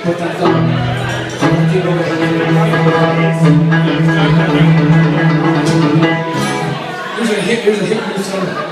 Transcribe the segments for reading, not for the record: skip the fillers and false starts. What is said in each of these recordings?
Put that down. Here's a hip move song.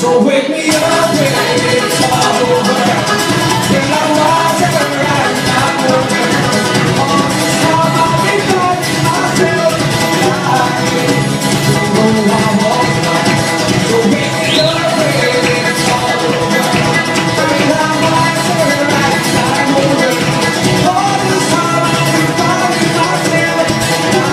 So wake me up when it's all over. When I'm lost and I'm over. All this time I've been fighting myself. I'm all. So wake me up when it's all over. When I'm lost and I'm over. All this time I've been fighting myself. I'm all.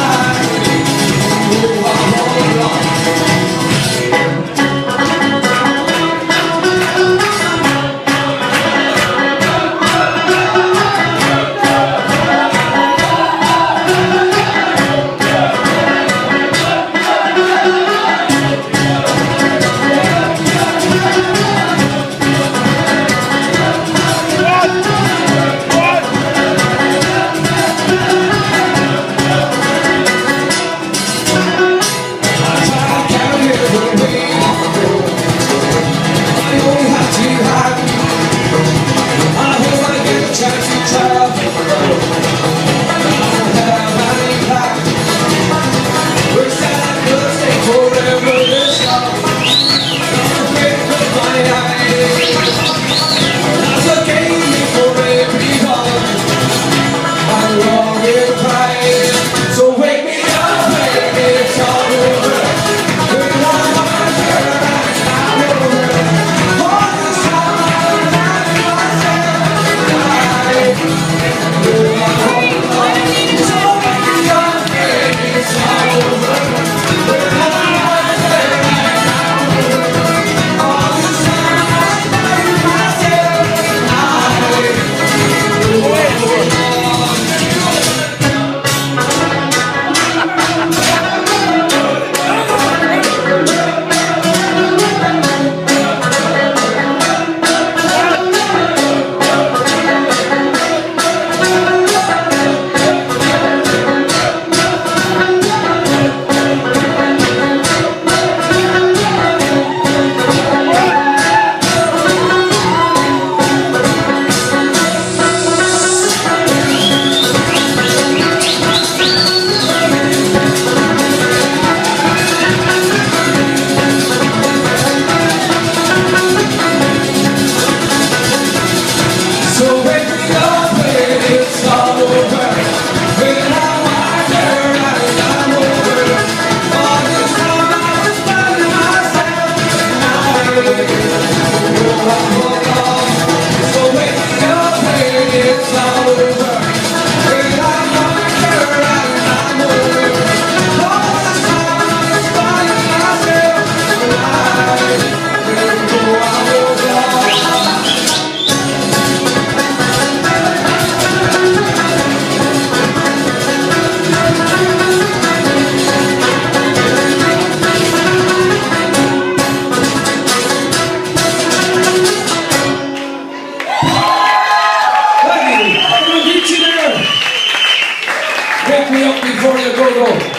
Wake me up before you go.